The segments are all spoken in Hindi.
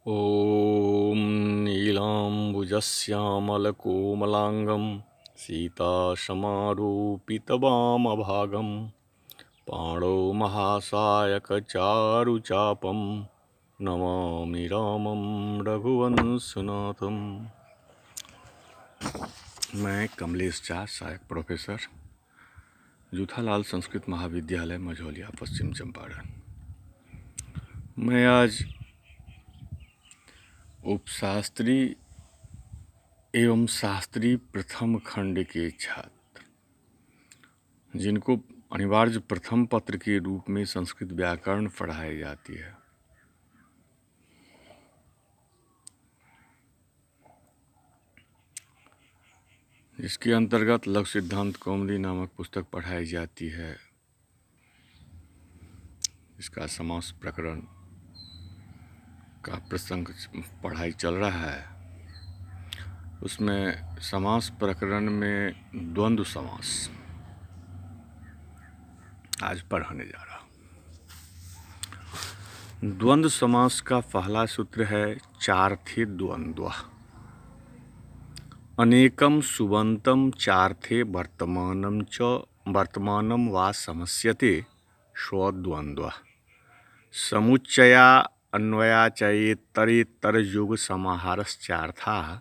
ॐ नीलाम्बुजश्यामलकोमलाङ्गं सीतासमारूपितवामभागं पाणौ महासायकचारुचापं नमामि रामं रघुवंशनाथम्। मैं कमलेश झा, सहायक प्रोफेसर, जूथालाल संस्कृत महाविद्यालय मझौलिया, पश्चिम चंपारण। मैं आज उपशास्त्री एवं शास्त्री प्रथम खंड के छात्र, जिनको अनिवार्य प्रथम पत्र के रूप में संस्कृत व्याकरण पढ़ाई जाती है, जिसके अंतर्गत लघु सिद्धांत कौमुदी नामक पुस्तक पढ़ाई जाती है। इसका समास प्रकरण का प्रसंग पढ़ाई चल रहा है। उसमें समास प्रकरण में द्वंद्व समास आज पढ़ाने जा रहा हूँ। द्वंद्व समास का पहला सूत्र है चार्थे द्वंद्व। अनेकम सुबंतम चार्थे वर्तमानम वा समस्यते स्वद्वंद्व। समुच्चया अन्वयाचयेतरेतरयुग समाहारश्चार्थाः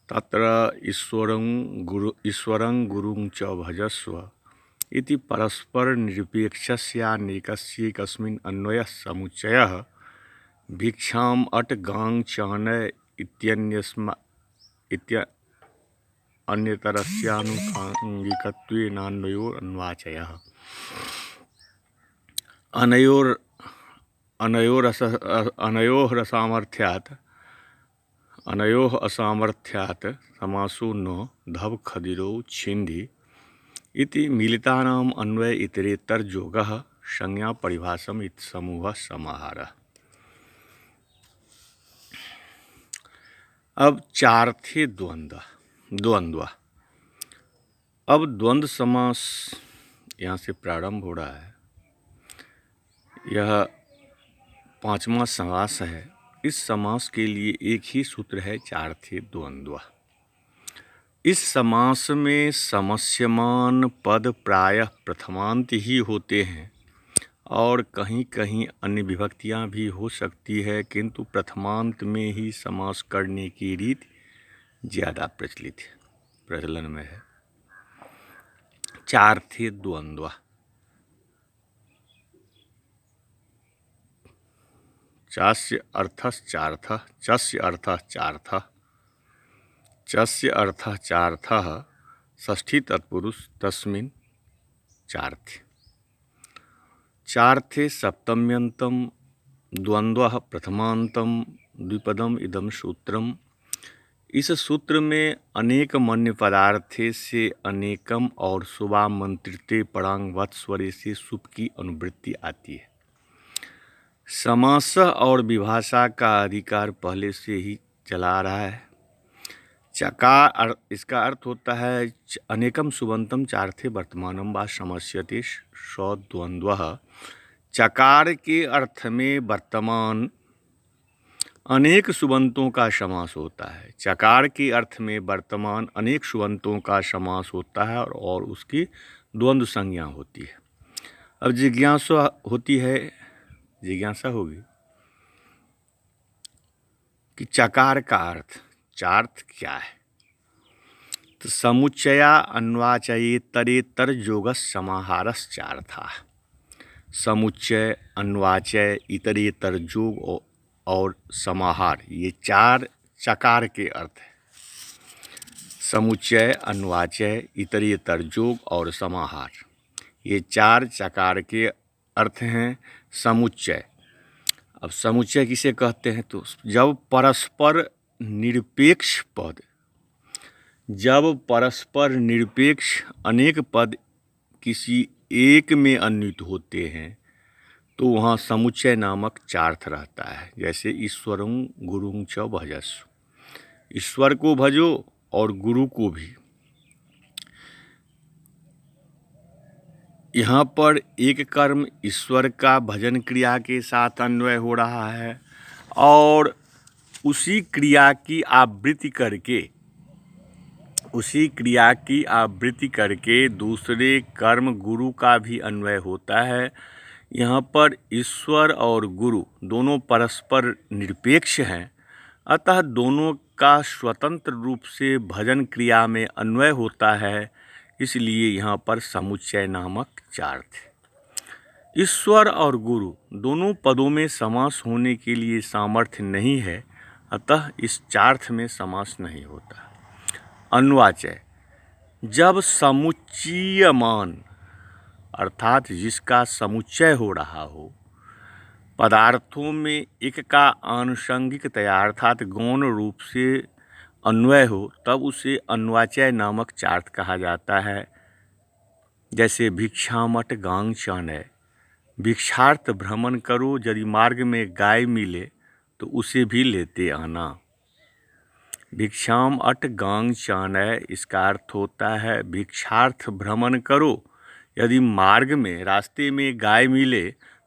तत्र ईश्वरं गुरुं च भजस्व इति परस्पर निरपेक्षस्यानेकस्यैकस्मिन् अन्वयः समुच्चयः भिक्षाम् अट गांग चानय अन्यतरस्यानुषाङ्गिकत्वेनान्वयोरन्वाचयः। अनयोः असामर्थ्यात् समासो न धव खदिरो छिन्धि इति मिलितानाम् अन्वय इतरेतर जोगः संज्ञा परिभाषम इति समूह समाहारः। अब चार्थे द्वंद्व। अब द्वंद्व समास यहाँ से प्रारंभ हो रहा है। यह पांचवा समास है। इस समास के लिए एक ही सूत्र है, चार्थे द्वंद्व। इस समास में समस्यमान पद प्रायः प्रथमांत ही होते हैं और कहीं कहीं अन्य विभक्तियां भी हो सकती है, किंतु प्रथमांत में ही समास करने की रीति ज़्यादा प्रचलन में है। चार्थे द्वंद्व। चास्य अर्थश्चार्थः, चस्य अर्थः चार्थः, चस्य अर्थः चार्थः, षष्ठी तत्पुरुष तस्मिन् चार्थे। चार्थे सप्तम्यन्तं द्वंद्वः प्रथमान्तं द्विपदम इदम सूत्रम। इस सूत्र में अनेक मन्य पदार्थे से अनेकम और शुभामंत्रिते परांग वत्स्वरे से शुभ की अनुवृत्ति आती है। समास और विभाषा का अधिकार पहले से ही चला रहा है। चकार, इसका अर्थ होता है अनेकम सुबंतम चार्थे वर्तमानम वा समस्यते स्वद्वंद्वः। चकार के अर्थ में वर्तमान अनेक सुबंतों का समास होता है। चकार के अर्थ में वर्तमान अनेक सुबंतों का समास होता है और उसकी द्वंद्व संज्ञा होती है। अब जिज्ञासा होगी कि चकार का अर्थ, चार्थ क्या है। तो समुच्चया अन्वाचयेतरेतर जोगः समाहारश्चार्थः। समुच्चय, अन्वाचय, इतरेतर जोग और समाहार, ये चार चकार के अर्थ है। समुच्चय, अन्वाचय, इतरेतर जोग और समाहार, ये चार चकार के अर्थ हैं। समुच्चय, अब समुच्चय किसे कहते हैं? तो जब परस्पर निरपेक्ष अनेक पद किसी एक में अन्वित होते हैं तो वहाँ समुच्चय नामक चार्थ रहता है। जैसे ईश्वरं गुरुं च भजस्व, ईश्वर को भजो और गुरु को भी। यहाँ पर एक कर्म ईश्वर का भजन क्रिया के साथ अन्वय हो रहा है और उसी क्रिया की आवृत्ति करके दूसरे कर्म गुरु का भी अन्वय होता है। यहाँ पर ईश्वर और गुरु दोनों परस्पर निरपेक्ष हैं, अतः दोनों का स्वतंत्र रूप से भजन क्रिया में अन्वय होता है, इसलिए यहाँ पर समुच्चय नामक चार्थ है। ईश्वर और गुरु दोनों पदों में समास होने के लिए सामर्थ्य नहीं है, अतः इस चार्थ में समास नहीं होता। अन्वाचय, जब समुच्चयमान अर्थात जिसका समुच्चय हो रहा हो पदार्थों में एक का आनुषंगिकतया अर्थात गौण रूप से अन्वय हो, तब उसे अन्वाचय नामक चार्थ कहा जाता है। जैसे भिक्षामठ गांग चानय, भिक्षार्थ भ्रमण करो, यदि मार्ग में गाय मिले तो उसे भी लेते आना। भिक्षाम अट गांग चानय, इसका अर्थ होता है भिक्षार्थ भ्रमण करो, यदि मार्ग में रास्ते में गाय मिले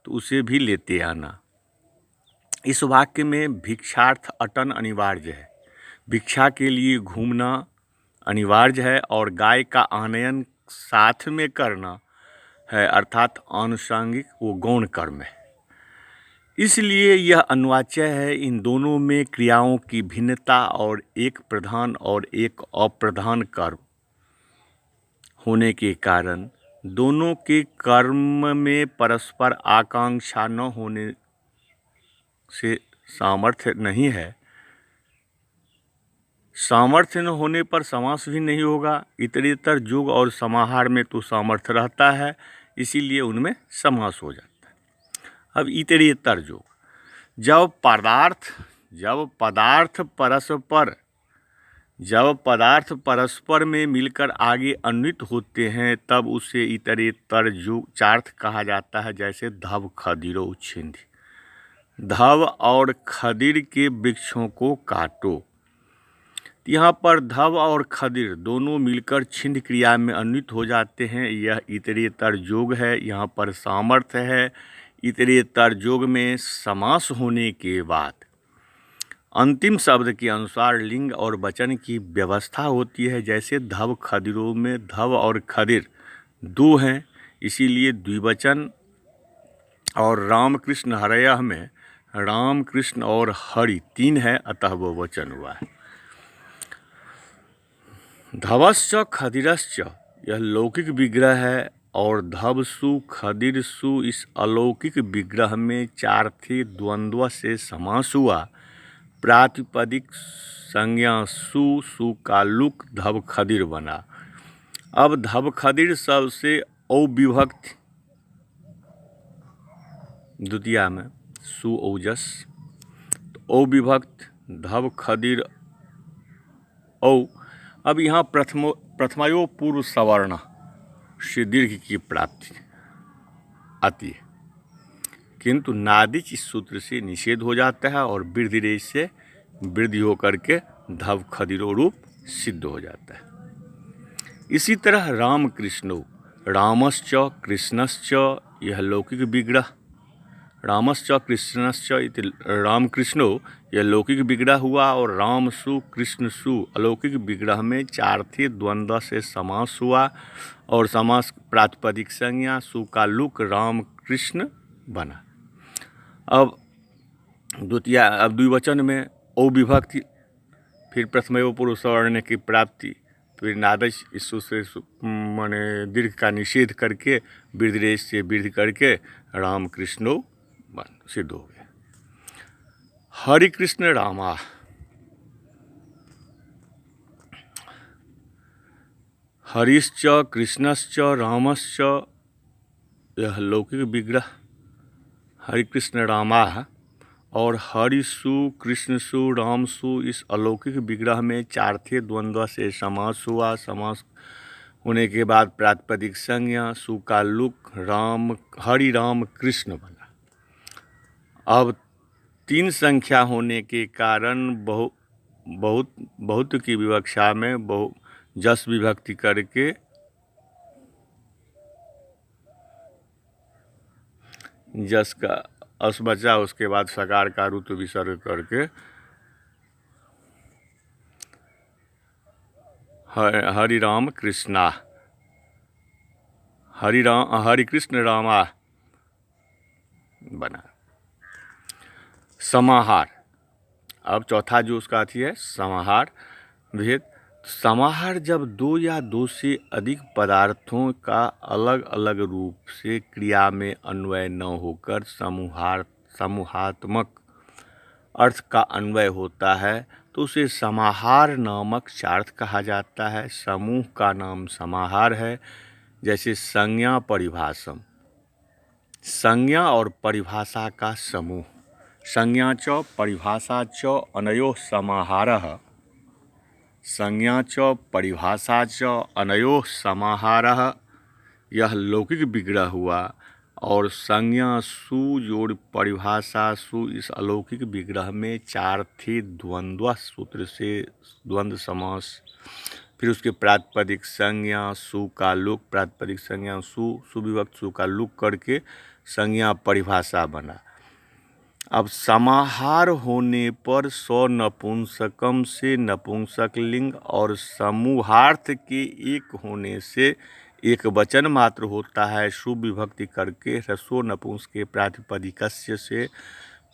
तो उसे भी लेते आना। इस वाक्य में भिक्षार्थ अटन अनिवार्य है, भिक्षा के लिए घूमना अनिवार्य है और गाय का आनयन साथ में करना है, अर्थात आनुषंगिक वो गौण कर्म है, इसलिए यह अन्वाच्य है। इन दोनों में क्रियाओं की भिन्नता और एक प्रधान और एक अप्रधान कर्म होने के कारण दोनों के कर्म में परस्पर आकांक्षा न होने से सामर्थ्य नहीं है। सामर्थ्य न होने पर समास भी नहीं होगा। इतरेतर जोग और समाहार में तो सामर्थ्य रहता है, इसीलिए उनमें समास हो जाता है। अब इतरेतर जोग, जब पदार्थ परस्पर में मिलकर आगे अन्वित होते हैं तब उसे इतरेतर जोग चार्थ कहा जाता है। जैसे धव खदिरो छिंदी, धव और खदिर के वृक्षों को काटो। यहाँ पर धव और खदिर दोनों मिलकर छिंद क्रिया में अन्वित हो जाते हैं, यह इतरेतर जोग है। यहाँ पर सामर्थ्य है। इतरेतर जोग में समास होने के बाद अंतिम शब्द के अनुसार लिंग और वचन की व्यवस्था होती है। जैसे धव खदिरों में धव और खदिर दो हैं, इसीलिए द्विवचन, और रामकृष्ण हरयः में राम कृष्ण और हरि तीन है, अतः वो वचन हुआ है। धवश्च खदिरश्च, यह लौकिक विग्रह है, और धवसु खदिरसु इस अलौकिक विग्रह में चार थे द्वंद्व से समास हुआ। प्रातिपदिक संज्ञा सु का लुक धव खदिर बना। अब धव खदिर शब्द से औविभक्त द्वितीया में सु औजस, तो औविभक्त धव खदिर औ। अब यहाँ प्रथमयो पूर्व सवर्ण से दीर्घ की प्राप्ति आती है, किंतु नादिच इस सूत्र से निषेध हो जाता है और वृद्धि रेश से वृद्धि होकर के धव खदिरो रूप सिद्ध हो जाता है। इसी तरह राम कृष्णो, रामश्च कृष्णश्च, यह लौकिक विग्रह, रामश्च कृष्णश्च इति राम कृष्णो, यह लौकिक विग्रह हुआ, और रामसु कृष्णसु अलौकिक विग्रह में चार थे द्वंद्व से समास हुआ, और समास प्रातिपदिक संज्ञा सु का लुक राम कृष्ण बना। अब द्विवचन में औ विभक्ति, फिर प्रथमयो पूर्व सवर्ण की प्राप्ति, फिर नादच इस से माने दीर्घ का निषेध करके वृद्धि रेश से वृद्धि करके राम कृष्णो सिद्ध हो गया। हरि कृष्ण रामा, हरिश्च कृष्णश्च रामश्च, यह लौकिक विग्रह हरि कृष्ण रामा, और हरिसु कृष्णसु रामसु इस अलौकिक विग्रह में चार थे द्वंद्व से समास हुआ। समास होने के बाद प्रातिपदिक संज्ञा सु का लुक राम हरि राम कृष्ण बना। अब तीन संख्या होने के कारण बहुत की विवक्षा में जस विभक्ति करके जस का अस बचा, उसके बाद सकार का रुत विसर्ग करके हरि राम कृष्णा, हरि कृष्ण रामा बना। समाहार, अब चौथा जो उसका अथी है समाहार भेद। समाहार जब दो या दो से अधिक पदार्थों का अलग अलग रूप से क्रिया में अन्वय न होकर समूहात्मक अर्थ का अन्वय होता है तो उसे समाहार नामक चार्थ कहा जाता है। समूह का नाम समाहार है। जैसे संज्ञा परिभाषम, संज्ञा और परिभाषा का समूह। संज्ञा च परिभाषा च अनयोः समाहारः, संज्ञा च परिभाषा च अनयोः समाहारः, यह लौकिक विग्रह हुआ। और संज्ञा सु जोड़ परिभाषा सु, इस अलौकिक विग्रह में चार थे द्वंद्व सूत्र से द्वंद्व समास। फिर उसके प्रातिपदिक संज्ञा सु का लुक, प्रातिपदिक संज्ञा सु, सुविभक्त सु का लुक करके संज्ञा परिभाषा बना। अब समाहार होने पर स्व नपुंसकम से नपुंसक लिंग और समूहार्थ के एक होने से एक वचन मात्र होता है। शुभ विभक्ति करके ह्रस्व नपुंसक के प्रातिपदिकस्य से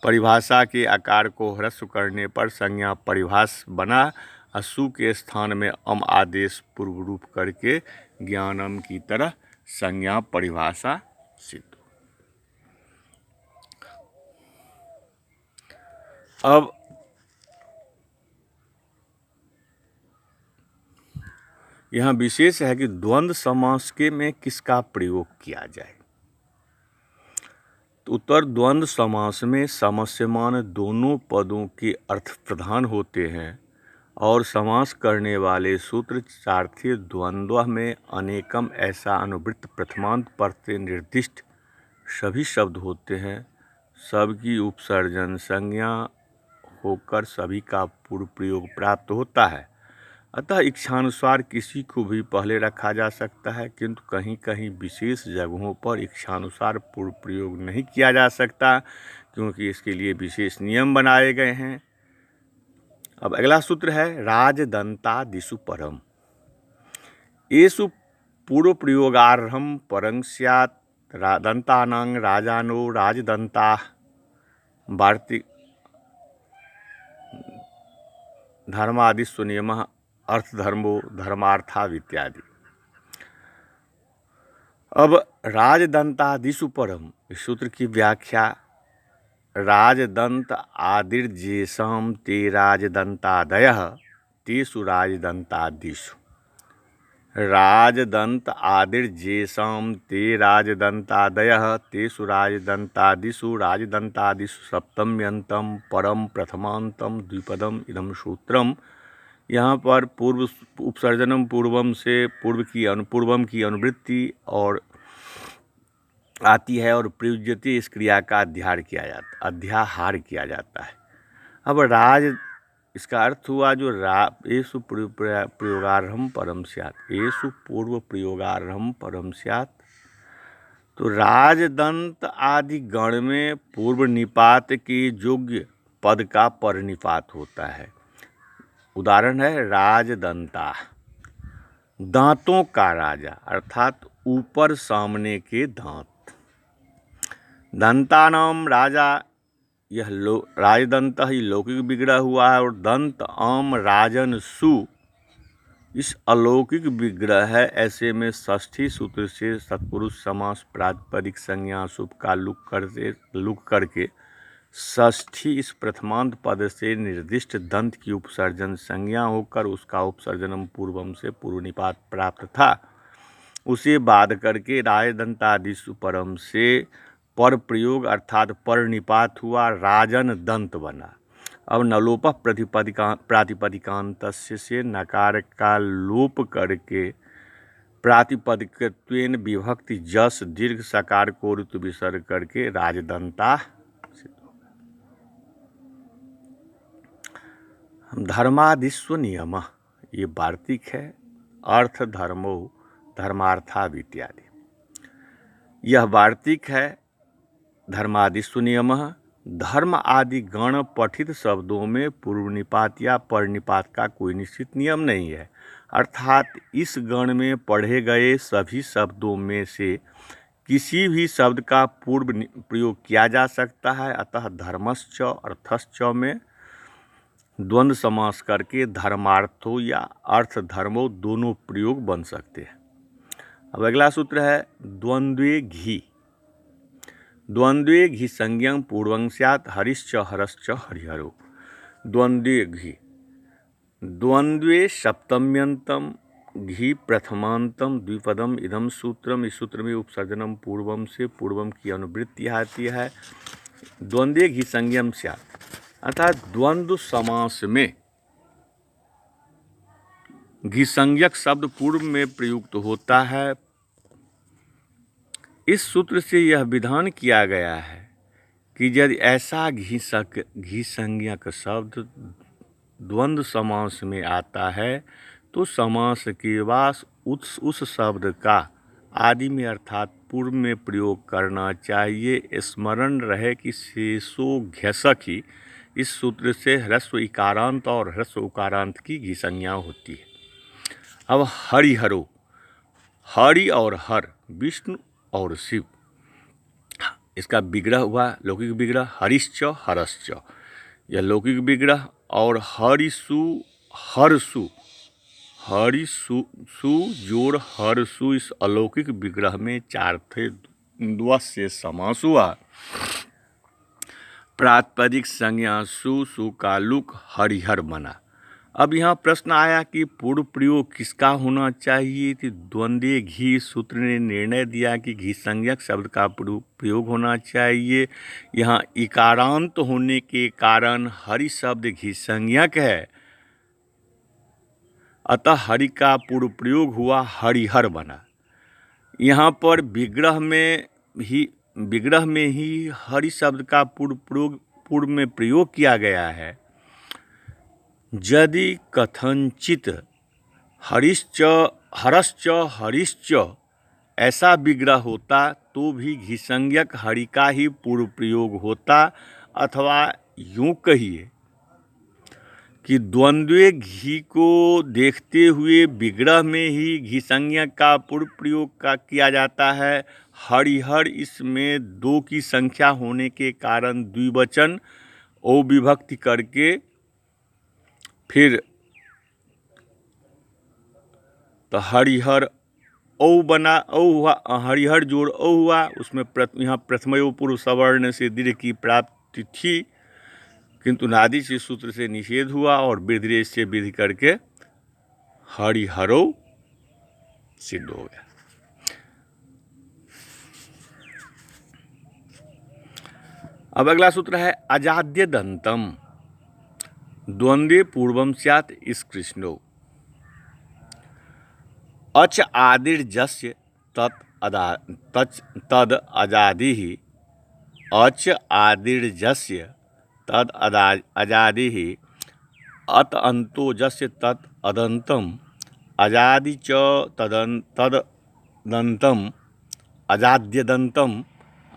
परिभाषा के आकार को ह्रस्व करने पर संज्ञा परिभाष बना। असु के स्थान में अम आदेश पूर्व रूप करके ज्ञानम की तरह संज्ञा परिभाषा सिद्ध। अब यहाँ विशेष है कि द्वंद्व समास के में किसका प्रयोग किया जाए। तो उत्तर, द्वंद्व समास में समस्यमान दोनों पदों के अर्थ प्रधान होते हैं और समास करने वाले सूत्रचार्थी द्वंद्व में अनेकम ऐसा अनुवृत्त प्रथमांत पद से निर्दिष्ट सभी शब्द होते हैं। सबकी उपसर्जन संज्ञा होकर सभी का पूर्व प्रयोग प्राप्त होता है। अतः इच्छानुसार किसी को भी पहले रखा जा सकता है, किंतु कहीं कहीं विशेष जगहों पर इच्छानुसार पूर्व प्रयोग नहीं किया जा सकता, क्योंकि इसके लिए विशेष नियम बनाए गए हैं। अब अगला सूत्र है राजदंतादिषु परम। येषु पूर्व प्रयोगार्हं परं स्यात् दंतानां राजानो राजदंता वार्तिक धर्मादिषु नियमः अर्थ धर्मो धर्मार्था इत्यादि। अब राजदंतादिषु परम, इस सूत्र की व्याख्या। राजदंत आदिर्जेषां ते राजदंतादयः तेषु राजदंतादिषु। राजदंत आदिर्जेषां ते राजदंतादयः तेषु राजदंतादिषु। राजदंतादिषु सप्तम्यन्तं परम प्रथमांतम द्विपदम इदम सूत्रम। यहाँ पर पूर्व उपसर्जनम पूर्वम से पूर्वम की अनुवृत्ति और आती है और प्रयुज्यते इस क्रिया का अध्याहार किया जाता है। अब राज, इसका अर्थ हुआ जो येषु प्रयोगार्हं परम स्यात्, येषु पूर्व प्रयोगार्हं परम स्यात्। तो राजदंत आदि गण में पूर्व निपात के योग्य पद का परनिपात होता है। उदाहरण है राजदंता, दांतों का राजा, अर्थात ऊपर सामने के दांत। दंतानाम राजा, यह राजदंत ही लौकिक विग्रह हुआ है। और दंत आम राजन सु, इस अलौकिक विग्रह है। ऐसे में षष्ठी सूत्र से सत्पुरुष समास प्रातिपदिक संज्ञा शुभ का लुक करके षष्ठी इस प्रथमांत पद से निर्दिष्ट दंत की उपसर्जन संज्ञा होकर उसका उपसर्जनम पूर्वम से पूर्व निपात प्राप्त था। उसे बाद करके राजदंतादिषु परम से पर प्रयोग अर्थात पर निपात हुआ, राजन दंत बना। अब नलोप प्रातिपदिकांतस्य से नकार का लोप करके प्रातिपदिकत्वेन विभक्ति जस दीर्घ सकार को ऋतु विसर्ग करके राजदंता। धर्मादिस्व नियम, ये वार्तिक है। अर्थ धर्मो धर्मार्था इत्यादि, यह वार्तिक है। धर्मादिस्व नियम, धर्म आदि गण पठित शब्दों में पूर्व निपात या पर निपात का कोई निश्चित नियम नहीं है। अर्थात इस गण में पढ़े गए सभी शब्दों में से किसी भी शब्द का पूर्व प्रयोग किया जा सकता है। अतः धर्मश्च अर्थश्च में द्वंद्व समास करके धर्मार्थो या अर्थ धर्मो दोनों प्रयोग बन सकते हैं। अब अगला सूत्र है द्वंद्वे घी। द्वंद्वे घी संज्ञं पूर्वं स्यात् हरिश्च हरश्च हरिहरो। द्वंद्वे घी, द्वंद्वे सप्तम्यंतम घी प्रथमांतम द्विपदम इदम सूत्रम। इस सूत्र में उपसर्जनम पूर्वम से पूर्वम की अनुवृत्ति आती है। द्वंद्वे घी संज्ञम स्यात्, अर्थात द्वंद्व समास में घी संज्ञक शब्द पूर्व में प्रयुक्त होता है। इस सूत्र से यह विधान किया गया है कि यदि ऐसा घी संज्ञक शब्द द्वंद्व समास में आता है तो समास के बाद उस शब्द का आदि में अर्थात पूर्व में प्रयोग करना चाहिए। स्मरण रहे कि शेषो घ्यसक ही इस सूत्र से ह्रस्व इकारांत और ह्रस्व उकारांत की घी संज्ञा होती है। अब हरिहरो, हरि और हर विष्णु और शिव, इसका विग्रह हुआ लौकिक विग्रह हरिश्च हरश्च, यह लौकिक विग्रह। और हरिसु हरसु, हरिसु सु जोड़ हरसु, इस अलौकिक विग्रह में चार थे द्व से समास हुआ। प्रातिपदिक संज्ञा सु का लुक हरिहर बना। अब यहाँ प्रश्न आया कि पूर्व प्रयोग किसका होना चाहिए। तो द्वंद्वे घी सूत्र ने निर्णय दिया कि घी संज्ञक शब्द का प्रयोग होना चाहिए। यहाँ इकारांत होने के कारण हरि शब्द घी संज्ञक है, अतः हरि का पूर्व प्रयोग हुआ हरिहर बना। यहाँ पर विग्रह में ही हरि शब्द का पूर्व में प्रयोग किया गया है। यदि कथनचित हरिश्च हरश्च हरिश्च ऐसा विग्रह होता तो भी घी संज्ञक हरि का ही पूर्व प्रयोग होता। अथवा यूं कहिए कि द्वंद्वे घी को देखते हुए विग्रह में ही घी संज्ञक का पूर्व प्रयोग किया जाता है। हरिहर इसमें दो की संख्या होने के कारण द्विवचन ओ विभक्ति करके फिर तो हरिहर औ बना, औ हुआ, हरिहर जोड़ औ हुआ। उसमें यहाँ प्रथमयो पूर्व सवर्ण से दीर्घ की प्राप्ति थी, किंतु नादि से सूत्र से निषेध हुआ और वृद्धि से विधि करके हरिहरो सिद्ध हो गया। अब अगला सूत्र है अजाद्य दंतम। द्वंद्वे पूर्वम स्यात् इस कृष्णो। अच आदिर्जस्य तद अजादिः। अच आदिर्जस्य तद अजादिः। अत अंतो जस्य तत् अदंतम। अजादि च तददंतम। अजाद्यदंतम।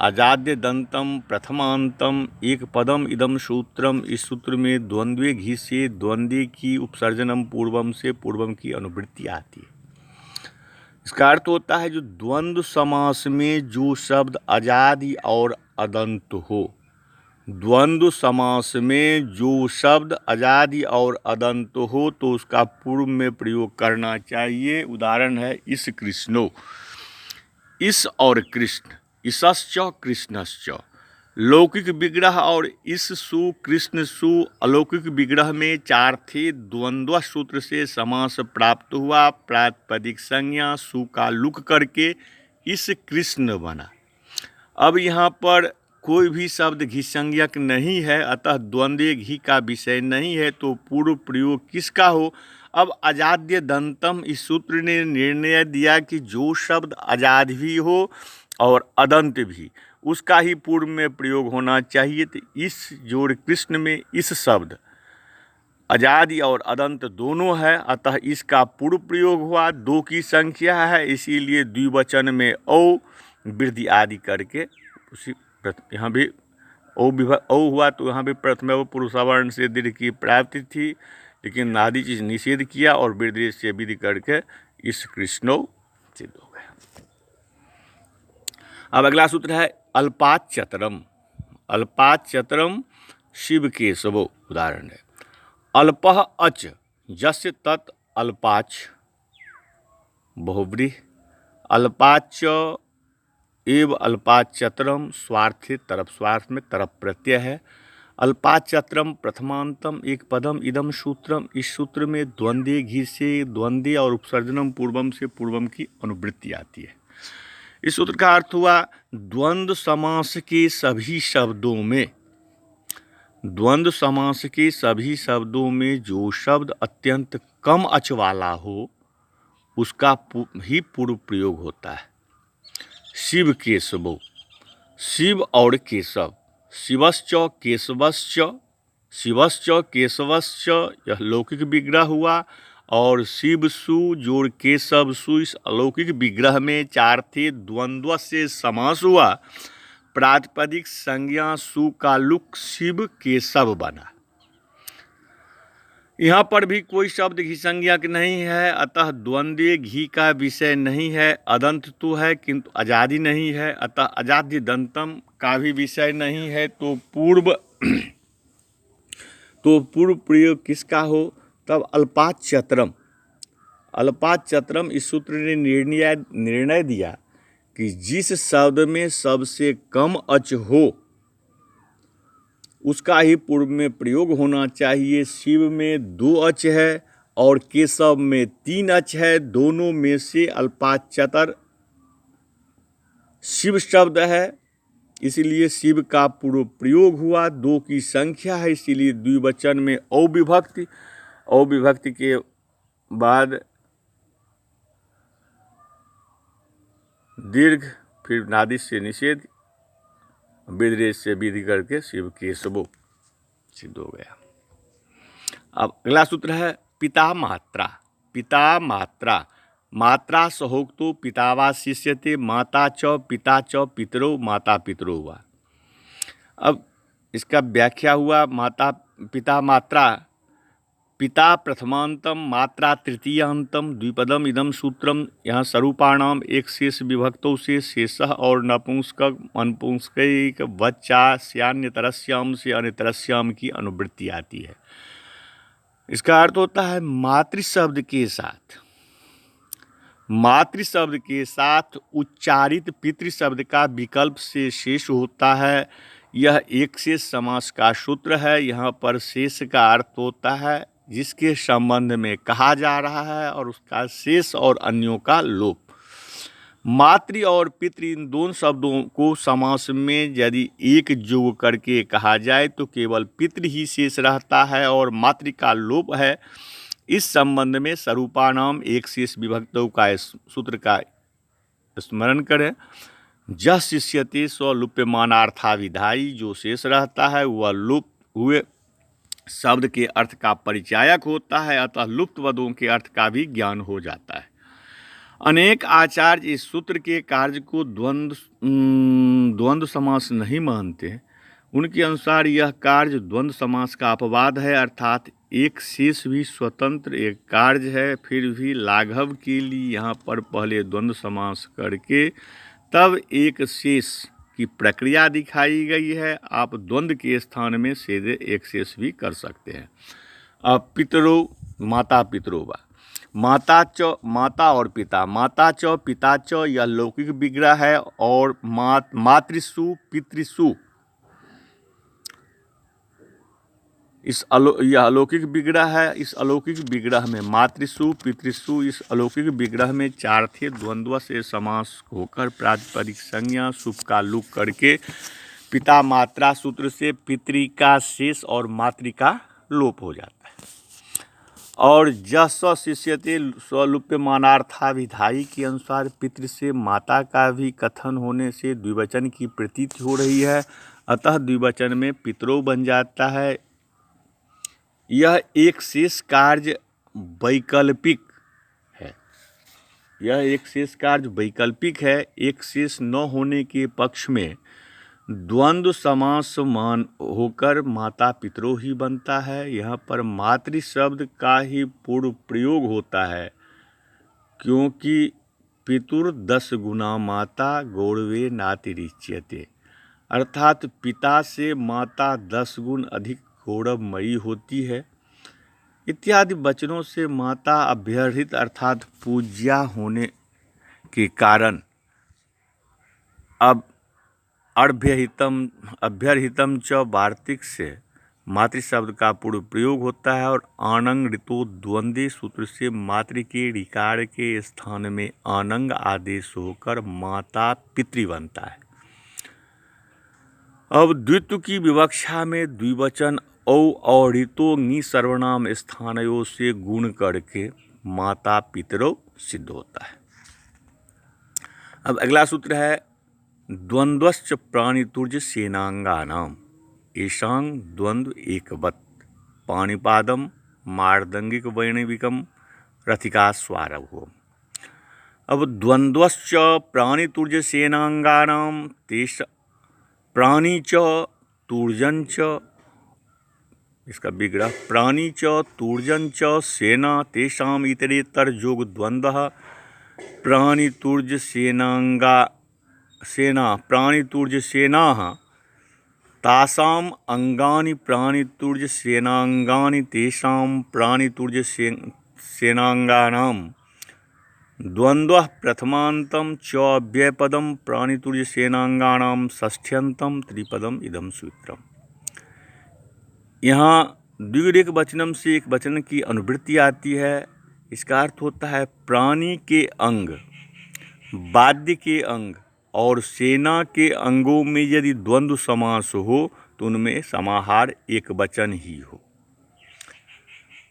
अजाद्यदंतम प्रथमांतम एक पदम इदम सूत्रम। इस सूत्र में द्वंद्वे घी से द्वंद्वे की उपसर्जनम पूर्वम से पूर्वम की अनुवृत्ति आती है। इसका अर्थ होता है जो द्वंद्व समास में जो शब्द अजादि और अदंत हो, द्वंद्व समास में जो शब्द अजादि और अदंत हो तो उसका पूर्व में प्रयोग करना चाहिए। उदाहरण है इस कृष्णो, इस और कृष्ण, इसश्च कृष्णश्च। लौकिक विग्रह और इस सु कृष्ण सु अलौकिक विग्रह में चार थे। द्वंद्व सूत्र से समास प्राप्त हुआ। प्रातिपदिक संज्ञा सु का लुक करके इस कृष्ण बना। अब यहाँ पर कोई भी शब्द घी संज्ञक नहीं है, अतः द्वंद्वे घी का विषय नहीं है, तो पूर्व प्रयोग किसका हो। अब अजाद्य दंतम, इस सूत्र ने निर्णय दिया कि जो शब्द अजाद भी हो और अदंत भी, उसका ही पूर्व में प्रयोग होना चाहिए। तो इस जोड़ कृष्ण में इस शब्द अजादि और अदंत दोनों है, अतः इसका पूर्व प्रयोग हुआ। दो की संख्या है, इसीलिए द्विवचन में औ वृद्धि आदि करके उसी यहाँ भी औ हुआ, तो यहाँ भी प्रथम पूर्व सवर्ण से दीर्घ की प्राप्ति थी, लेकिन नादी चीज निषेध किया और वृद्धेश से विधि करके इस कृष्णो सिद्ध हो गया। अब अगला सूत्र है अल्पाचतरम। अल्पाचतरम शिव केशवो उदाहरण है। अल्पः अच यस्य तत् अल्पाच बहुव्रीहि अल्पाच एव अल्पाचतरम स्वार्थे तरफ, स्वार्थ में तरफ प्रत्यय है। अल्पाचतरम प्रथमांतम एक पदम इदम सूत्रम, इस सूत्र में द्वंद्वे घी से द्वंद्वे और उपसर्जनम पूर्वम से पूर्वम की अनुवृत्ति आती है। इस सूत्र का अर्थ हुआ द्वंद्व समास के सभी शब्दों में, द्वंद्व समास के सभी शब्दों में जो शब्द अत्यंत कम अच वाला हो उसका ही पूर्व प्रयोग होता है। शिव केशवो, शिव और केशव, शिवश्च केशवश्च, शिवश्च केशवश्च यह लौकिक विग्रह हुआ, और शिव सु जोड़ केशव सु इस अलौकिक विग्रह में चार थे, द्वंद्व से समास हुआ, प्रातिपदिक संज्ञा सु का लुक शिव केशव बना। यहाँ पर भी कोई शब्द घी संज्ञक नहीं है, अतः द्वंद्वे घी का विषय नहीं है। अदंत तो है किंतु अजादि नहीं है, अतः अजादि दंतम का भी विषय नहीं है। तो पूर्व प्रयोग किसका हो? तब अल्पाचतरम। अल्पाचतरम इस सूत्र ने निर्णय दिया कि जिस शब्द में सबसे कम अच हो उसका ही पूर्व में प्रयोग होना चाहिए। शिव में 2 अच है और केशव में 3 अच है, दोनों में से अल्पाचतर शिव शब्द है, इसलिए शिव का पूर्व प्रयोग हुआ। 2 की संख्या है, इसीलिए द्विवचन में अविभक्ति, अविभक्ति के बाद दीर्घ, फिर नादि से निषेध, विधेश से विधि करके शिव केशवो सिद्ध हो गया। अब अगला सूत्र है पिता मात्रा। पिता मात्रा, मात्रा सहोक्तो पिता वा शिष्यते, माता च पिता च पितरो माता पितरो हुआ। अब इसका व्याख्या हुआ माता पिता मात्रा, पिता प्रथमांतम मात्रा तृतीयांतम द्विपदम इदम सूत्रम। यहाँ स्वरूपाणाम एक शेष विभक्तों से शेषः और नपुंसक अनपुंसक वच्चास्यान्यतरस्याम से अन्यतरस्याम की अनुवृत्ति आती है। इसका अर्थ होता है मातृ शब्द के साथ, मातृ शब्द के साथ उच्चारित पितृ शब्द का विकल्प से शेष होता है। यह एक शेष समास का सूत्र है। यहाँ पर शेष का अर्थ होता है जिसके संबंध में कहा जा रहा है और उसका शेष और अन्यों का लोप। मातृ और पितृ इन दोनों शब्दों को समास में यदि एक जोग करके कहा जाए तो केवल पितृ ही शेष रहता है और मातृ का लोप है। इस संबंध में स्वरूपानाम एक शेष विभक्तों का इस सूत्र का स्मरण करें। जह शिष्यते स्वलुप्यमानार्थाविधायी, जो शेष रहता है वह लुप्त हुए शब्द के अर्थ का परिचायक होता है, अतः लुप्त पदों के अर्थ का भी ज्ञान हो जाता है। अनेक आचार्य इस सूत्र के कार्य को द्वंद्व समास नहीं मानते। उनके अनुसार यह कार्य द्वंद्व समास का अपवाद है, अर्थात एक शेष भी स्वतंत्र एक कार्य है। फिर भी लाघव के लिए यहाँ पर पहले द्वंद्व समास करके तब एक शेष की प्रक्रिया दिखाई गई है। आप द्वंद्व के स्थान में सीधे एक शेष भी कर सकते हैं। अब पितरो माता पितरो वा, माता च माता और पिता, माता च पिता च यह लौकिक विग्रह है और मातृसु पितृसु यह अलौकिक विग्रह है। इस अलौकिक विग्रह में मातृसु पितृसु इस अलौकिक विग्रह में 4 थे। द्वंद्व से समास होकर प्रातिपदिक संज्ञा सुप का लुक करके पिता मात्रा सूत्र से पितृ का शेष और मातृ का लोप हो जाता है। और जस शिष्यते स्वलुप्यमानार्थाविधायी के अनुसार पितृ से माता का भी कथन होने से द्विवचन की प्रतीति हो रही है, अतः द्विवचन में पितरो बन जाता है। यह एक शेष कार्य वैकल्पिक है। यह एक शेष कार्य वैकल्पिक है। एक शेष न होने के पक्ष में द्वंद्व समास मान होकर माता पितरों ही बनता है। यहाँ पर मातृ शब्द का ही पूर्व प्रयोग होता है, क्योंकि पितुर 10 गुना माता गौरवे नातिरिच्यते, अर्थात पिता से माता 10 गुण अधिक गौरवमयी होती है। इत्यादि वचनों से माता अभ्यर्थित अर्थात पूज्या होने के कारण अब अभ्यर्हितम च वार्तिक से मातृ शब्द का पूर्व प्रयोग होता है और आनंग ऋतो द्वंद्वे सूत्र से मातृ के ऋकार के स्थान में आनंग आदेश होकर माता पितृ बनता है। अब द्वित्व की विवक्षा में द्विवचन औ और ऋतो ङी सर्वनाम स्थानयों से गुण करके माता पितरो सिद्ध होता है। अब अगला सूत्र है द्वंद्वश्च प्राणितुर्य सेनांगानाम येषां द्वंद्व एकवत् पाणिपादम मार्दंगिक वैणविकम रथिका स्वारभो। अब द्वंद्वश्च प्राणितुर्य सेनांगानाम तेष प्राणी च तूर्जन च, इसका विग्रह प्राणी च तूर्जन च सेना तेषाम इतरेतर जोग द्वंद्व प्राणितुर्य सेना प्राणितुर्य सेना तासाम अंगानि प्राणितुर्य सेनांगानि तेषाम प्राणितुर्य सेनांगानाम द्वंद्वः प्रथमांतम च अव्ययपदम प्राणितुर्य सेनांगानाम षष्ठ्यंतम त्रिपदम इदम सूत्रम। यहाँ द्विरेक वचनम से एक वचन की अनुवृत्ति आती है। इसका अर्थ होता है प्राणी के अंग, वाद्य के अंग और सेना के अंगों में यदि द्वंद्व समास हो तो उनमें समाहार एक वचन ही हो।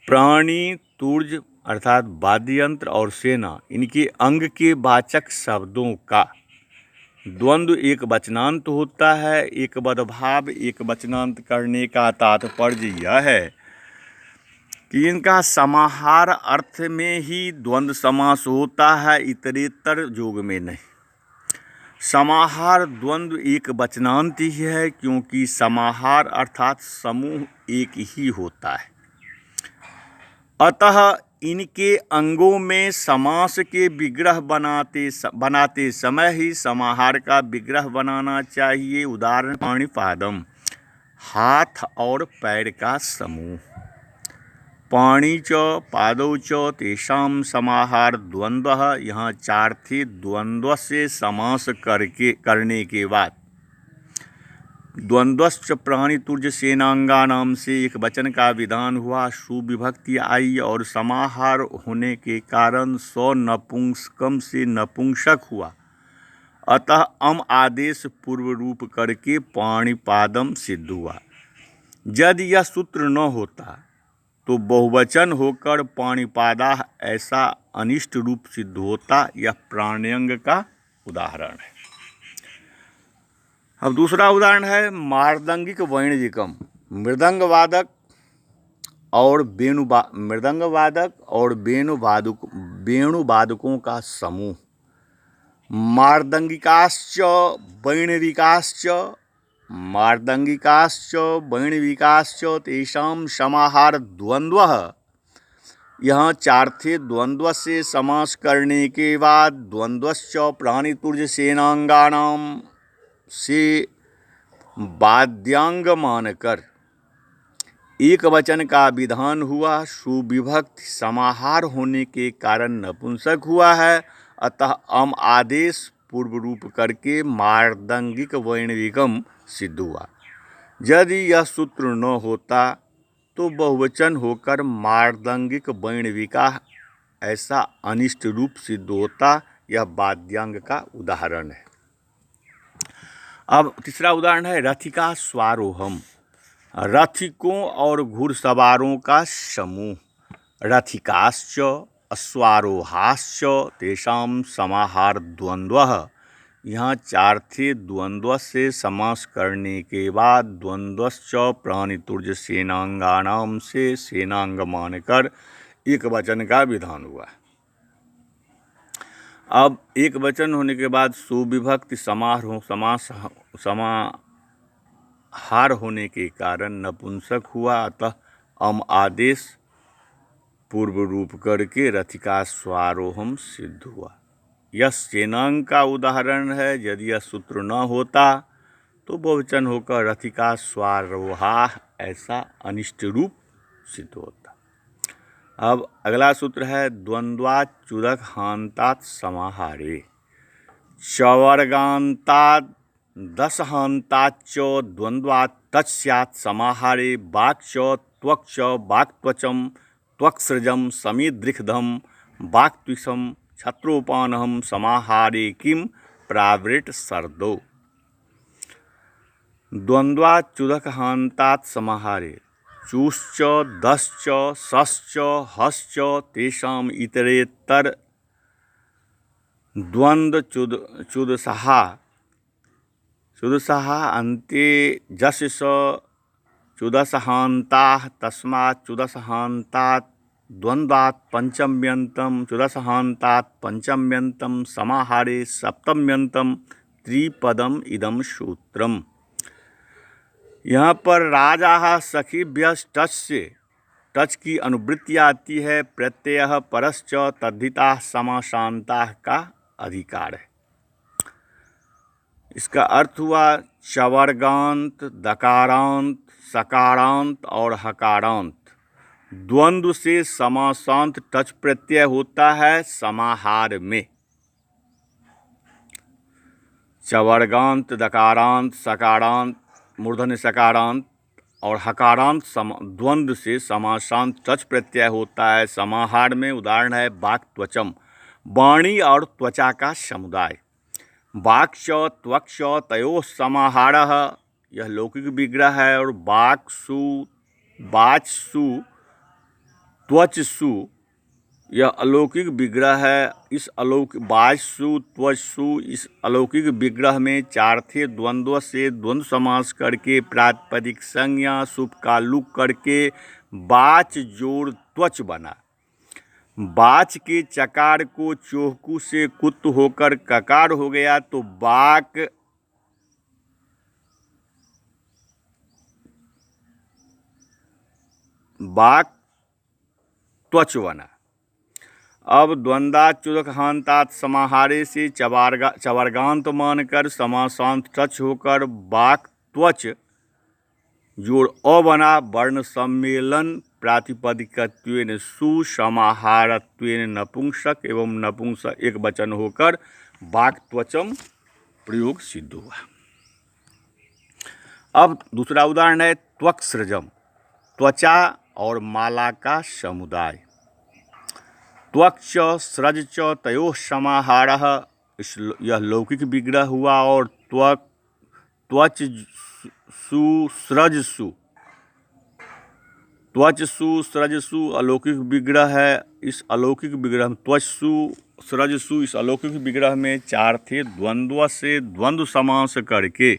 प्राणी तुर्ज अर्थात वाद्य यंत्र और सेना, इनके अंग के वाचक शब्दों का द्वंद्व एक वचनांत होता है। एक बदभाव एक वचनांत करने का तात्पर्य यह है कि इनका समाहार अर्थ में ही द्वंद्व समास होता है, इतरेतर जोग में नहीं। समाहार द्वंद्व एक वचनांत ही है, क्योंकि समाहार अर्थात समूह एक ही होता है। अतः इनके अंगों में समास के विग्रह बनाते समय ही समाहार का विग्रह बनाना चाहिए। उदाहरण पाणिपादम, हाथ और पैर का समूह। पाणी च पादौ च तेषाम समाहार द्वंद्व, यहाँ 4 थे। द्वंद्व से समास करने के बाद द्वंद्वश्च प्राणितुर्य सेनांगानाम से एक वचन का विधान हुआ, सुविभक्ति आई और समाहार होने के कारण स्व नपुंसकम से नपुंसक हुआ। अतः अम आदेश पूर्व रूप करके पाणिपादम सिद्ध हुआ। यदि यह सूत्र न होता तो बहुवचन होकर पाणिपादा ऐसा अनिष्ट रूप सिद्ध होता। यह प्राण्यंग का उदाहरण है। अब दूसरा उदाहरण है मार्दंगिक वैणविकम, मृदंग वादक और वेणुवादकों का समूह। मार्दंगिकाश्च वैणविकाश्च तेषाम समाहार द्वंद्वः, यहाँ 4 थे। द्वंद्व से समास करने के बाद द्वंद्वश्च प्राणितुर्य सेनांगानाम से वाद्यांग मानकर एक वचन का विधान हुआ। सुविभक्ति समाहार होने के कारण नपुंसक हुआ है। अतः अम आदेश पूर्व रूप करके मार्दंगिक वैणविकम सिद्ध हुआ। यदि यह सूत्र न होता तो बहुवचन होकर मार्दंगिक वैणविका ऐसा अनिष्ट रूप सिद्ध होता। यह वाद्यांग का उदाहरण है। अब तीसरा उदाहरण है रथिका स्वारोहम, रथिकों और घुड़सवारों का समूह। रथिकाश्च अश्वारोहाश्च तेषाम समाहार द्वंद्वः, यहाँ 4 थे। द्वंद्व से समास करने के बाद द्वंद्वश्च प्राणितुर्य सेनांगानाम से सेनांग मानकर एक वचन का विधान हुआ। अब एक वचन होने के बाद सुविभक्ति समास समाहार होने के कारण नपुंसक हुआ, अतः अम आदेश पूर्व रूप करके रथिका स्वारोहम सिद्ध हुआ। यह सेनांग का उदाहरण है। यदि यह सूत्र न होता तो बहुवचन होकर रथिका स्वारोहा ऐसा अनिष्ट रूप सिद्ध होता। अब अगला सूत्र है द्वंद्वात् चुदक हान्तात् समाहारे। चवर्गान्तात् दशहान्ताच्च द्वंद्वात् तच् स्यात् समाहारे। वाक् च त्वक् च वाक्त्वचं त्वक्सृजं समीदृक्धं वाक्त्विषं छत्रोपानहं समाहारे किं प्रावृट सर्दो। द्वंद्वात् चुदक हान्तात् समाहारे। चुश्च दश्च सश्च हश्च तेषाम् इतरेतर द्वंद्व चुदसः अन्ते जस्य स चुदसहान्ताः तस्मात् चुदसहान्तात् द्वंद्वात् पंचम्यन्तं चुदसहान्तात् पंचम्यन्तं समाहारे सप्तम्यन्तं त्रिपदम इदम सूत्रम। यहाँ पर राजा सखीभ्य टच से टच की अनुवृत्ति आती है। प्रत्यय परश्च तद्धिता समासांता का अधिकार है। इसका अर्थ हुआ चवर्गांत, दकारांत, सकारांत और हकारांत द्वंद्व से समासांत टच प्रत्यय होता है समाहार में। चवर्गांत, दकारांत, सकारांत, मूर्धन्य सकारांत और हकारांत द्वंद्व से समासांत टच प्रत्यय होता है समाहार में। उदाहरण है वाक् त्वचम, वाणी और त्वचा का समुदाय। वाक् त्वक्ष तयोः समाहारः, यह लौकिक विग्रह है। और वाक्सु, वाचसु, त्वचसु यह अलौकिक विग्रह है। इस अलौकिक वाचसु त्वचसु इस अलौकिक विग्रह में चार थे द्वंद्व से द्वंद्व समास करके प्रातिपदिक संज्ञा सुप का लुक करके वाच जोड़ त्वच बना। वाच के चकार को चोहकू से कुत होकर ककार हो गया तो वाक त्वच बना। अब द्वंद्वात् चुदक हान्तात् समाहारे से चवर्गांत मानकर समासांत टच होकर वाक् त्वच जोड़ अ बना। वर्ण सम्मेलन प्रातिपदिकत्वेन सु, समाहारत्वेन नपुंसक एवं नपुंसक एक वचन होकर वाक् त्वचम प्रयोग सिद्ध हुआ। अब दूसरा उदाहरण है त्वक्सृजम, त्वचा और माला का समुदाय। त्वक्च स्रज च तयोः समाहारः, यह लौकिक विग्रह हुआ। और त्वच सु स्रजसु, त्वचसु स्रजसु अलौकिक विग्रह है। इस अलौकिक विग्रह में त्वचसु स्रजसु इस अलौकिक विग्रह में चार थे द्वंद्व से द्वंद्व समास करके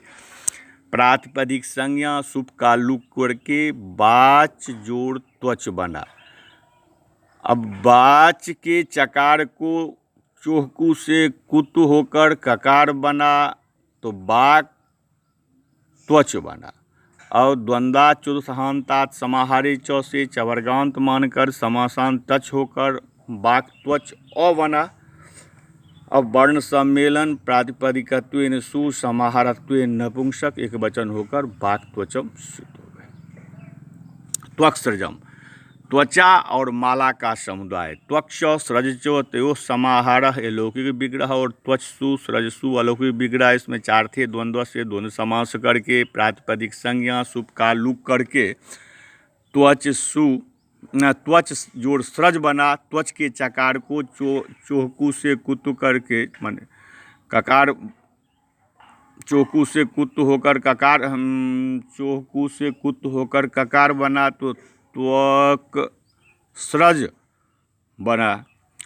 प्रातिपदिक संज्ञा सुप का लुक करके वाच जोड़ त्वच बना। अब वाच के चकार को चोहकू से कुत होकर ककार बना तो वाक त्वच बना। और द्वंद्वात् चुदसहान्तात् समाहारे च से चवर्गांत मानकर समासांत टच होकर वाक् त्वच अ बना। अब वर्ण सम्मेलन प्रातिपदिकत्वेन सु, समाहारत्वेन नपुंसक एक वचन होकर वाक् त्वचम सिद्ध हो गए। त्वक्सृजम, त्वचा और माला का समुदाय। त्वक्ष स्रज तयोः समाहारः अलौकिक विग्रह। और त्वचसु स्रजसु अलौकिक विग्रह। इसमें चार थे द्वंद्व से द्वंद्व समास करके प्रातिपदिक संज्ञा सुप का लुक करके त्वचसु त्वच जोड़ स्रज बना। त्वच के चकार को चोहकू से कुत करके माने ककार, चोहकू से कुत होकर ककार, चोहकू से कुत होकर ककार बना तो त्वक स्रज बना।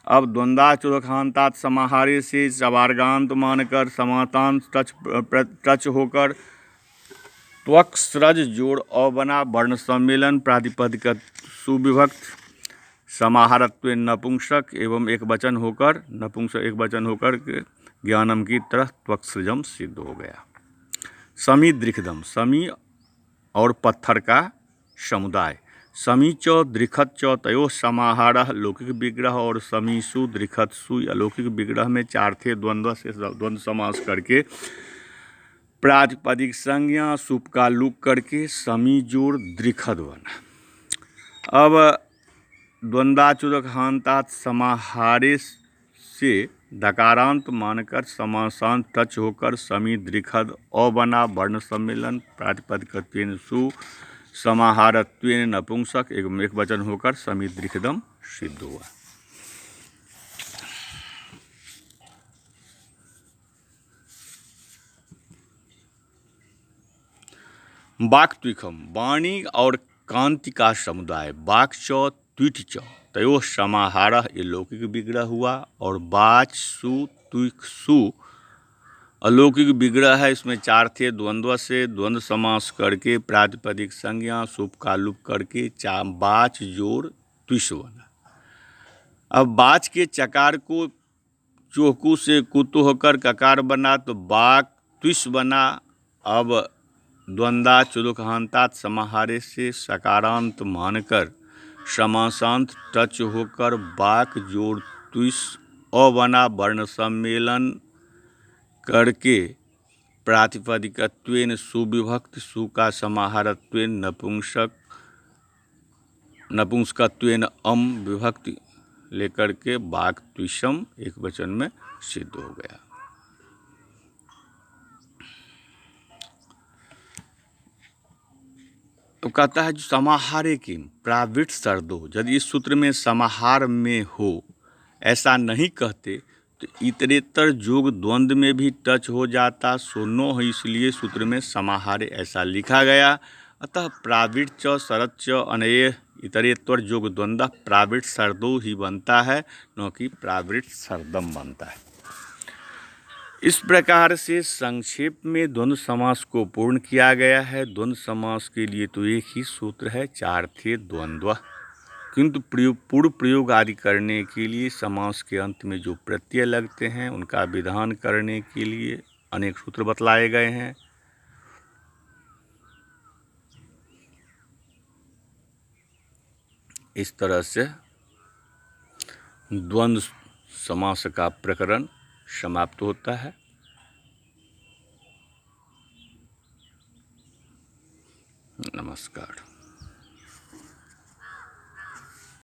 अब द्वंद्वात् चुदक हान्तात् समाहारे से चवर्गांत मानकर समासांत टच होकर त्वक स्रज जोड़ अ बना। वर्ण सम्मेलन प्रातिपदिक सुविभक्त समाहारत्वेन नपुंसक एवं एक वचन होकर नपुंसक एक वचन होकर ज्ञानम की तरह त्वक्सृजम सिद्ध हो गया। समी दृखदम, समी और पत्थर का समुदाय। समी च दृखत च तयो समाहारः लौकिक विग्रह, और समीसु दृखतसु अलौकिक विग्रह में चार थे द्वंद्व से द्वंद्व समास करके प्रातिपदिक संज्ञा सुप का लुक करके समी जोड़ दृखद बना। अब द्वंद्वाचुरक हांतात समाहारे से दकारांत मानकर समासांत टच होकर समी दृखद अ बना। वर्ण सम्मेलन प्रातिपदिकत्वेन सु समाहारत्वेन नपुंसक एक वचन होकर समी दृखदम सिद्ध हुआ। वाक्त्विकम, वाणी और कांति का समुदाय। वाक् च त्विट च तयो समाहारः ये लौकिक विग्रह हुआ, और वाच सु त्विक सु अलौकिक विग्रह है। इसमें चार थे द्वंद्व से द्वंद्व समास करके प्रातिपदिक संज्ञा सुप का लुप करके वाच जोड़ त्विष बना। अब वाच के चकार को चोकू से कुतु होकर ककार बना तो वाक त्विष बना। अब द्वंद्वाचुरक हांतात समाहारे से सकारांत मानकर समासांत टच होकर वाक जोड़ त्विष अ बना। वर्ण सम्मेलन करके प्रातिपदिकत्वेन सुविभक्त सु का समाहारत्वेन नपुंसकत्वेन अम विभक्ति लेकर के वाक त्विषम एक वचन में सिद्ध हो गया। तो कहता है जो समाहारे किम प्रावृत सर्दो, यदि इस सूत्र में समाहार में हो ऐसा नहीं कहते तो इतरेतर जोग द्वंद्व में भी टच हो जाता, सो नो है, इसलिए सूत्र में समाहारे ऐसा लिखा गया। अतः प्रावृत च शरत च अनय इतरेतर जोग द्वंद्व प्रावृत सर्दो ही बनता है, न कि प्रावृत सर्दम बनता है। इस प्रकार से संक्षेप में द्वंद्व समास को पूर्ण किया गया है। द्वंद्व समास के लिए तो एक ही सूत्र है, चार थे द्वंद्व, किंतु पूर्व प्रयोग आदि करने के लिए समास के अंत में जो प्रत्यय लगते हैं उनका विधान करने के लिए अनेक सूत्र बतलाए गए हैं। इस तरह से द्वंद्व समास का प्रकरण समाप्त होता है। नमस्कार।